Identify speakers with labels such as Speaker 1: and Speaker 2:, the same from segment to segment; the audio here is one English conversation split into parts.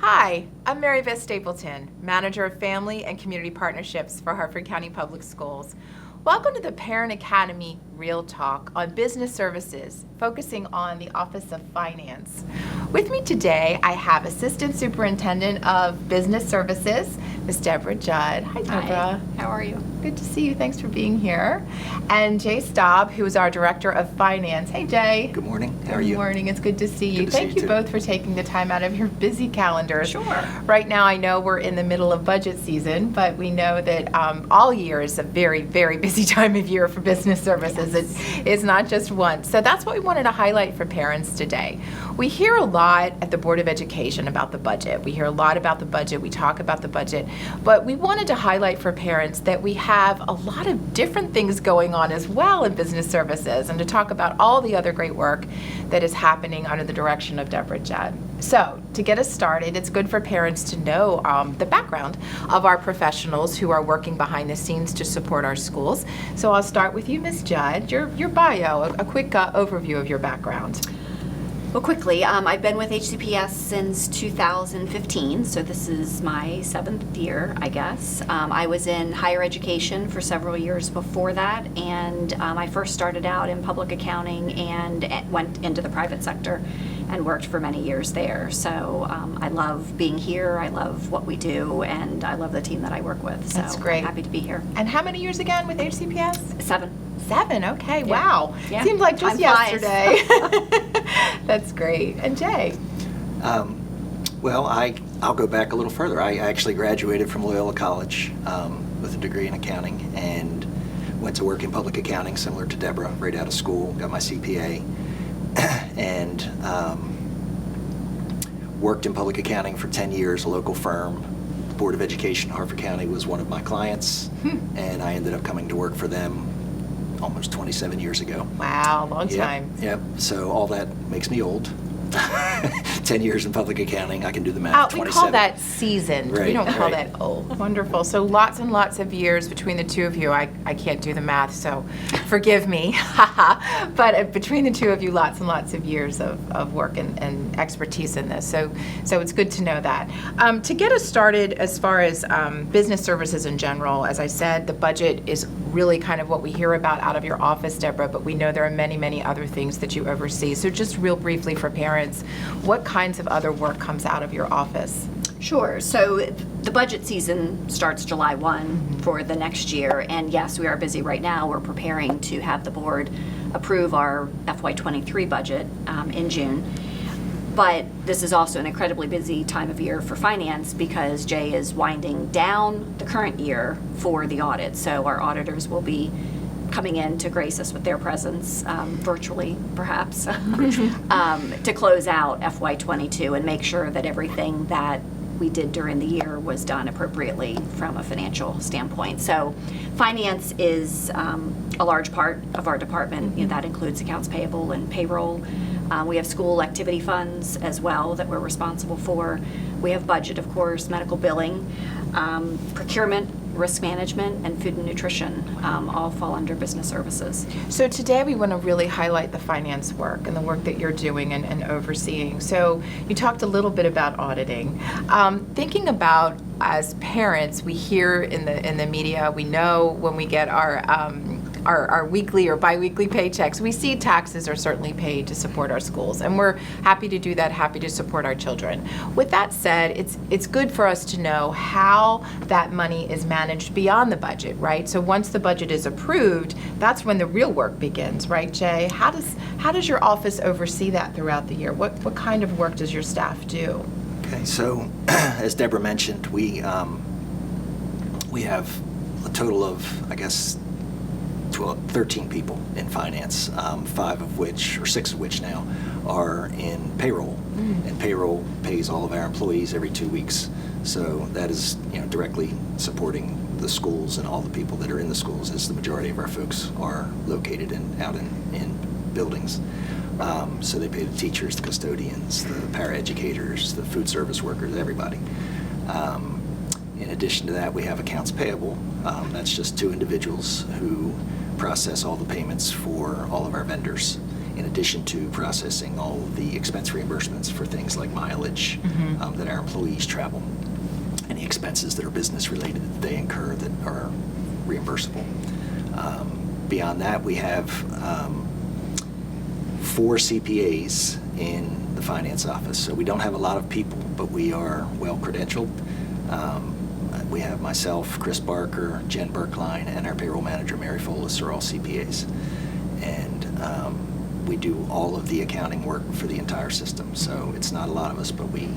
Speaker 1: Hi, I'm Mary Beth Stapleton, Manager of Family and Community Partnerships for Harford County Public Schools. Welcome to the Parent Academy Real Talk on business services, focusing on the Office of Finance. With me today, I have Assistant Superintendent of Business Services, Ms. Deborah Judd. Hi, Deborah.
Speaker 2: Hi, how are you?
Speaker 1: Good to see you. Thanks for being here. And Jay Staab, who is our Director of Finance. Hey, Jay.
Speaker 3: Good morning. How are you?
Speaker 1: Good morning. It's good to see you. Thank you both for taking the time out of your busy calendars.
Speaker 2: Sure.
Speaker 1: Right now, I know we're in the middle of budget season, but we know that all year is a very, very busy time of year for business services.
Speaker 2: Yes.
Speaker 1: It's not just once. So that's what we wanted to highlight for parents today. We hear a lot at the Board of Education about the budget. We hear a lot about the budget. We talk about the budget. But we wanted to highlight for parents that we have a lot of different things going on as well in business services, and to talk about all the other great work that is happening under the direction of Deborah Judd. So to get us started, it's good for parents to know the background of our professionals who are working behind the scenes to support our schools. So I'll start with you, Ms. Judd. Your bio, a quick overview of your background.
Speaker 2: Well, quickly, I've been with HCPS since 2015, so this is my 7th year, I guess. I was in higher education for several years before that, and I first started out in public accounting and went into the private sector and worked for many years there. So I love being here, I love what we do, and I love the team that I work with. So
Speaker 1: That's great.
Speaker 2: I'm happy to be here.
Speaker 1: And how many years again with HCPS?
Speaker 2: 7.
Speaker 1: 7, okay,
Speaker 2: Yeah.
Speaker 1: wow.
Speaker 2: Yeah.
Speaker 1: Seems like just
Speaker 2: Time flies.
Speaker 1: yesterday. That's great. And Jay?
Speaker 3: Well, I'll go back a little further. I actually graduated from Loyola College with a degree in accounting and went to work in public accounting, similar to Deborah, right out of school, got my CPA, and worked in public accounting for 10 years, a local firm. The Board of Education, Harford County was one of my clients, and I ended up coming to work for them almost 27 years ago.
Speaker 1: Wow, long time.
Speaker 3: Yep. So all that makes me old. 10 years in public accounting, I can do the math.
Speaker 1: We
Speaker 3: 27.
Speaker 1: call that seasoned. We
Speaker 3: Right,
Speaker 1: don't call
Speaker 3: right.
Speaker 1: that old. Wonderful. So lots and lots of years between the two of you. I can't do the math, so forgive me. But between the two of you, lots and lots of years of work and expertise in this. So it's good to know that. To get us started as far as business services in general, as I said, the budget is really kind of what we hear about out of your office, Deborah, but we know there are many, many other things that you oversee. So just real briefly for parents, what kinds of other work comes out of your office?
Speaker 2: Sure. So the budget season starts July 1 for the next year, and yes, we are busy right now. We're preparing to have the board approve our FY23 budget in June. But this is also an incredibly busy time of year for finance because Jay is winding down the current year for the audit. So our auditors will be coming in to grace us with their presence, virtually perhaps, to close out FY22 and make sure that everything that we did during the year was done appropriately from a financial standpoint. So finance is a large part of our department. You know, that includes accounts payable and payroll. We have school activity funds as well that we're responsible for. We have budget, of course, medical billing, procurement, risk management, and food and nutrition all fall under business services.
Speaker 1: So today we want to really highlight the finance work and the work that you're doing and overseeing. So you talked a little bit about auditing. Thinking about, as parents, we hear in the media, we know when we get our weekly or biweekly paychecks, we see taxes are certainly paid to support our schools, and we're happy to do that, happy to support our children. With that said, it's good for us to know how that money is managed beyond the budget, right? So once the budget is approved, that's when the real work begins, right, Jay? How does your office oversee that throughout the year? What kind of work does your staff do?
Speaker 3: Okay, so as Deborah mentioned, we have a total of, I guess, 13 people in finance, 5 of which, or 6 of which now, are in payroll. And payroll pays all of our employees every 2 weeks. So that is, directly supporting the schools and all the people that are in the schools, as the majority of our folks are located out in buildings. So they pay the teachers, the custodians, the paraeducators, the food service workers, everybody. In addition to that, we have accounts payable. That's just 2 individuals who process all the payments for all of our vendors. in addition to processing all of the expense reimbursements for things like mileage that our employees travel, any expenses that are business related that they incur that are reimbursable. Beyond that, we have 4 CPAs in the finance office. So we don't have a lot of people, but we are well credentialed. We have myself, Chris Barker, Jen Berkline, and our payroll manager, Mary Folis, are all CPAs. And we do all of the accounting work for the entire system. So it's not a lot of us, but we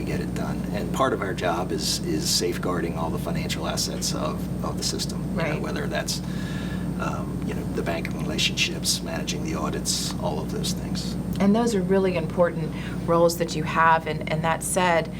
Speaker 3: get it done. And part of our job is safeguarding all the financial assets of the system,
Speaker 1: Right.
Speaker 3: Whether that's the banking relationships, managing the audits, all of those things.
Speaker 1: And those are really important roles that you have. And that said,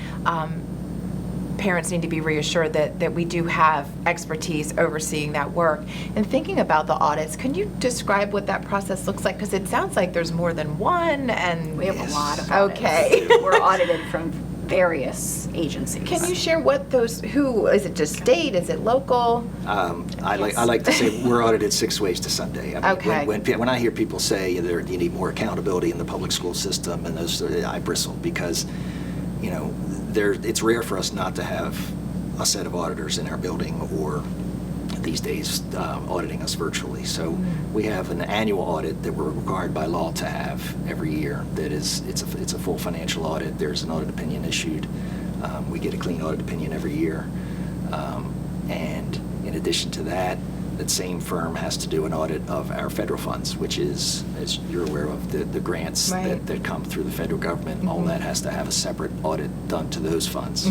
Speaker 1: parents need to be reassured that we do have expertise overseeing that work. And thinking about the audits, can you describe what that process looks like? Because it sounds like there's more than one. And
Speaker 2: We have a lot of audits.
Speaker 1: Okay.
Speaker 2: We're audited from various agencies.
Speaker 1: Can you share what who, is it just state, is it local?
Speaker 3: I like to say we're audited 6 ways to Sunday. I mean,
Speaker 1: Okay.
Speaker 3: when I hear people say you need more accountability in the public school system, and those, I bristle because, it's rare for us not to have a set of auditors in our building or these days auditing us virtually. So we have an annual audit that we're required by law to have every year. It's a full financial audit. There's an audit opinion issued. We get a clean audit opinion every year. And in addition to that, that same firm has to do an audit of our federal funds, which is, as you're aware of, the grants
Speaker 1: Right.
Speaker 3: that come through the federal government. All that has to have a separate audit done to those funds.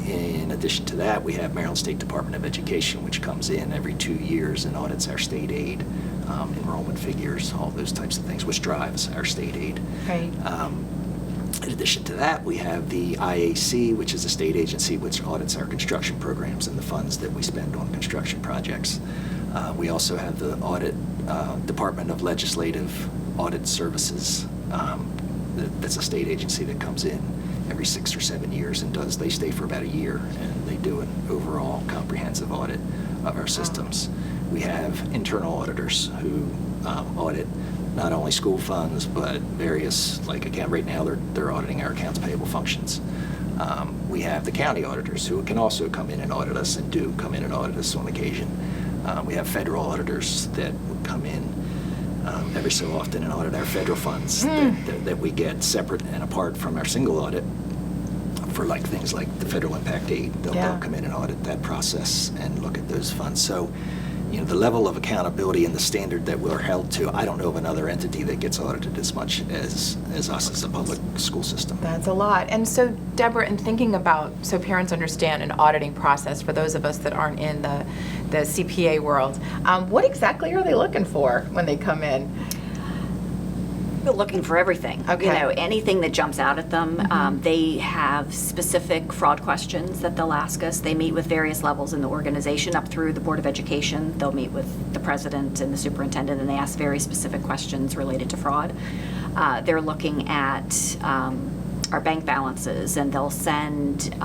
Speaker 3: In addition to that, we have Maryland State Department of Education, which comes in every 2 years and audits our state aid, enrollment figures, all those types of things, which drives our state aid.
Speaker 1: Right.
Speaker 3: In addition to that, we have the IAC, which is a state agency which audits our construction programs and the funds that we spend on construction projects. We also have the audit Department of Legislative Audit Services. That's a state agency that comes in every 6 or 7 years and they stay for about a year, and they do an overall comprehensive audit of our systems. We have internal auditors who audit not only school funds, but various, right now they're auditing our accounts payable functions. We have the county auditors who can also come in and audit us, and do come in and audit us on occasion. We have federal auditors that would come in every so often and audit our federal funds that we get separate and apart from our single audit for things like the federal impact aid. They'll come in and audit that process and look at those funds. So, the level of accountability and the standard that we're held to, I don't know of another entity that gets audited as much as us as a public school system.
Speaker 1: That's a lot. And so, Deborah, in thinking about, so parents understand an auditing process, for those of us that aren't in the CPA world, what exactly are they looking for when they come in?
Speaker 2: We're looking for everything.
Speaker 1: Okay.
Speaker 2: Anything that jumps out at them. They have specific fraud questions that they'll ask us. They meet with various levels in the organization, up through the Board of Education. They'll meet with the president and the superintendent, and they ask very specific questions related to fraud. They're looking at our bank balances, and they'll send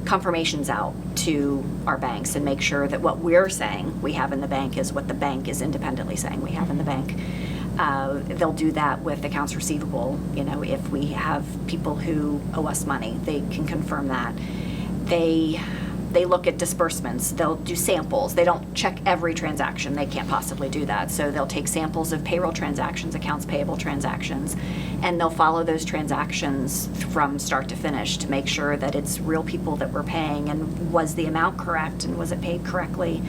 Speaker 2: confirmations out to our banks and make sure that what we're saying we have in the bank is what the bank is independently saying we have in the bank. They'll do that with accounts receivable. If we have people who owe us money, they can confirm that. They look at disbursements. They'll do samples. They don't check every transaction. They can't possibly do that. So they'll take samples of payroll transactions, accounts payable transactions, and they'll follow those transactions from start to finish to make sure that it's real people that we're paying, and was the amount correct, and was it paid correctly?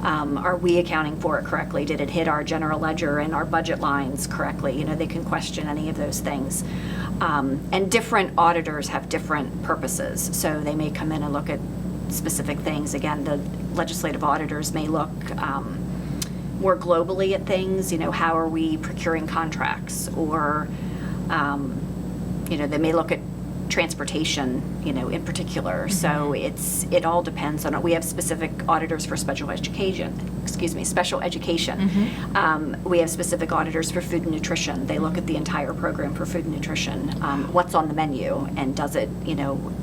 Speaker 2: Are we accounting for it correctly? Did it hit our general ledger and our budget lines correctly? They can question any of those things. And different auditors have different purposes. So they may come in and look at specific things. Again, the legislative auditors may look more globally at things. How are we procuring contracts? Or, they may look at transportation, in particular. So it all depends on it. We have specific auditors for special education. We have specific auditors for food and nutrition. They look at the entire program for food and nutrition. What's on the menu, and does it,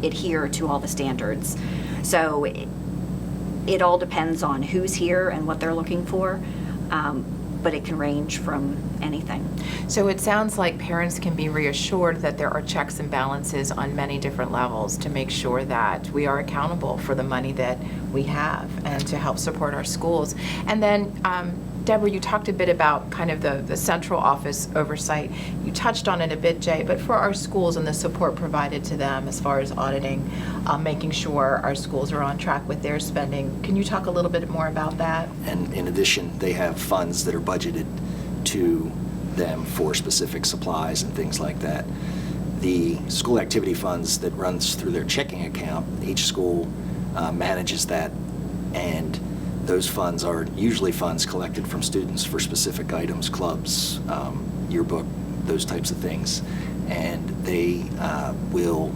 Speaker 2: adhere to all the standards? So it all depends on who's here and what they're looking for. but it can range from anything.
Speaker 1: So it sounds like parents can be reassured that there are checks and balances on many different levels to make sure that we are accountable for the money that we have and to help support our schools. And then, Deborah, you talked a bit about kind of the central office oversight. You touched on it a bit, Jay, but for our schools and the support provided to them as far as auditing, making sure our schools are on track with their spending. Can you talk a little bit more about that?
Speaker 3: And in addition, they have funds that are budgeted to them for specific supplies and things like that. The school activity funds that runs through their checking account, each school manages that, and those funds are usually funds collected from students for specific items, clubs, yearbook, those types of things. And they will,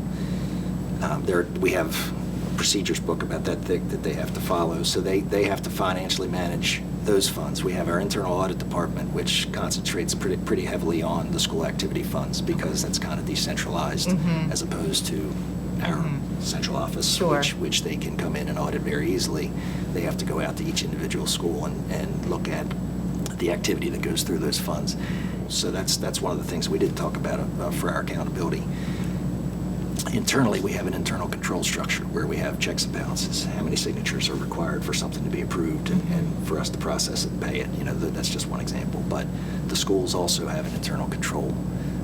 Speaker 3: we have a procedures book about that thick that they have to follow. So they have to financially manage those funds. We have our internal audit department, which concentrates pretty heavily on the school activity funds because that's kind of decentralized as opposed to our central office,
Speaker 1: Sure.
Speaker 3: which they can come in and audit very easily. They have to go out to each individual school and look at the activity that goes through those funds. So that's one of the things we did talk about for our accountability. Internally, we have an internal control structure where we have checks and balances. How many signatures are required for something to be approved and for us to process it and pay it? You know, that's just one example. But the schools also have an internal control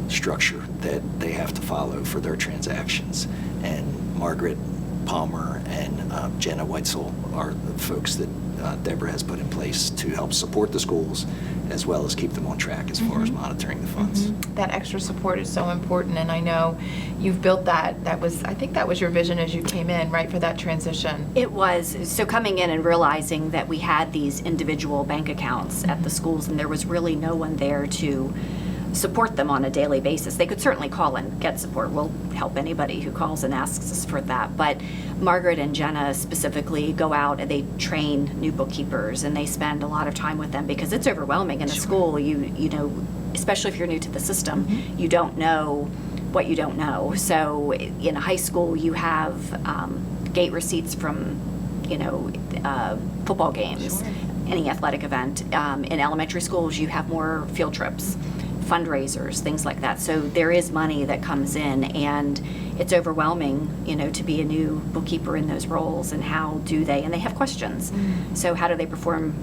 Speaker 3: structure that they have to follow for their transactions. And Margaret Palmer and Jenna Weitzel are the folks that Deborah has put in place to help support the schools as well as keep them on track as far as monitoring the funds.
Speaker 1: That extra support is so important, and I know you've built that. I think that was your vision as you came in, right, for that transition.
Speaker 2: It was. So coming in and realizing that we had these individual bank accounts at the schools and there was really no one there to support them on a daily basis. They could certainly call and get support. We'll help anybody who calls and asks us for that. But Margaret and Jenna specifically go out and they train new bookkeepers and they spend a lot of time with them because it's overwhelming in a school. You know, especially if you're new to the system, you don't know what you don't know. So in a high school, you have gate receipts from, football games, any athletic event. In elementary schools, you have more field trips, fundraisers, things like that. So there is money that comes in, and it's overwhelming, to be a new bookkeeper in those roles. And how do they? And they have questions. So how do they perform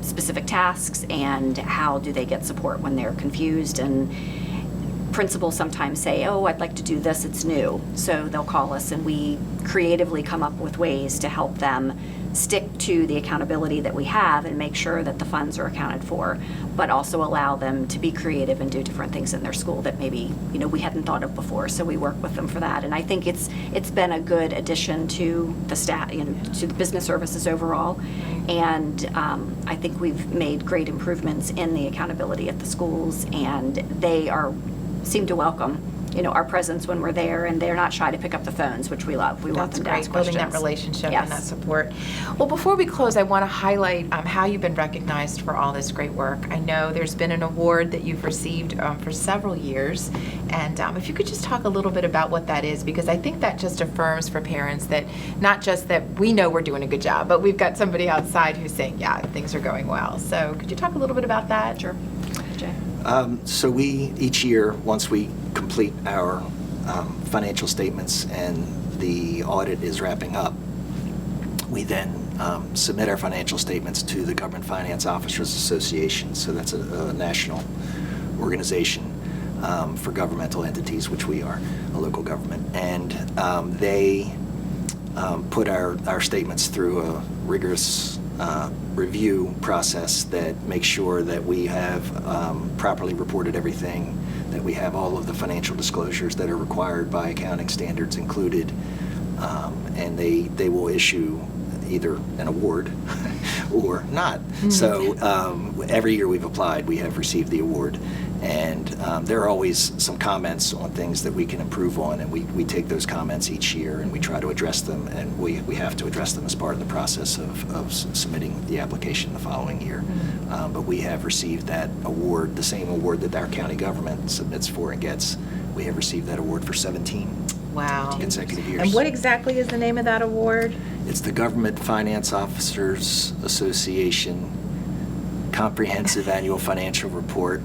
Speaker 2: specific tasks, and how do they get support when they're confused? And principals sometimes say, "Oh, I'd like to do this. It's new." So they'll call us, and we creatively come up with ways to help them stick to the accountability that we have and make sure that the funds are accounted for, but also allow them to be creative and do different things in their school that maybe, we hadn't thought of before. So we work with them for that. And I think it's been a good addition to the staff, to the business services overall. And I think we've made great improvements in the accountability at the schools, and they seem to welcome our presence when we're there, and they're not shy to pick up the phones, which we love. We want them to ask questions.
Speaker 1: Building that relationship
Speaker 2: Yes.
Speaker 1: and that support. Well, before we close, I want to highlight how you've been recognized for all this great work. I know there's been an award that you've received for several years, and if you could just talk a little bit about what that is, because I think that just affirms for parents that not just that we know we're doing a good job, but we've got somebody outside who's saying, yeah, things are going well. So could you talk a little bit about that?
Speaker 2: Sure. Jay.
Speaker 3: So we, each year, once we complete our financial statements and the audit is wrapping up, we then submit our financial statements to the Government Finance Officers Association. So that's a national organization for governmental entities, which we are, a local government. And they put our statements through a rigorous review process that makes sure that we have properly reported everything, that we have all of the financial disclosures that are required by accounting standards included, and they will issue either an award or not. So every year we've applied, we have received the award. And there are always some comments on things that we can improve on, and we take those comments each year and we try to address them, and we have to address them as part of the process of submitting the application the following year. But we have received that award, the same award that our county government submits for and gets. We have received that award for 17 consecutive years.
Speaker 1: And what exactly is the name of that award?
Speaker 3: It's the Government Finance Officers Association comprehensive annual financial report,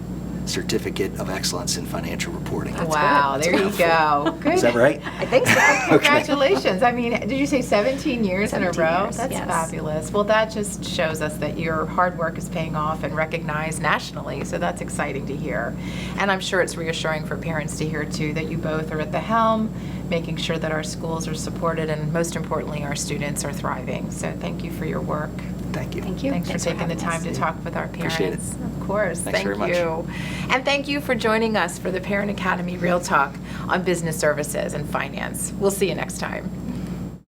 Speaker 3: Certificate of Excellence in Financial Reporting.
Speaker 1: Wow,
Speaker 3: That's a
Speaker 1: there you
Speaker 3: mouthful.
Speaker 1: go. Good.
Speaker 3: Is that right?
Speaker 2: I think so.
Speaker 1: Congratulations. I mean, did you say 17 years in a
Speaker 2: 17
Speaker 1: row?
Speaker 2: years,
Speaker 1: That's
Speaker 2: yes.
Speaker 1: fabulous. Well, that just shows us that your hard work is paying off and recognized nationally, so that's exciting to hear. And I'm sure it's reassuring for parents to hear, too, that you both are at the helm, making sure that our schools are supported and, most importantly, our students are thriving. So thank you for your work.
Speaker 3: Thank you.
Speaker 2: Thank you.
Speaker 1: Thanks for taking the
Speaker 2: having
Speaker 1: time
Speaker 2: us.
Speaker 1: to talk with our parents.
Speaker 3: Appreciate it.
Speaker 1: Of course.
Speaker 3: Thanks
Speaker 1: Thank
Speaker 3: very much.
Speaker 1: you. And thank you for joining us for the Parent Academy Real Talk on business services and finance. We'll see you next time.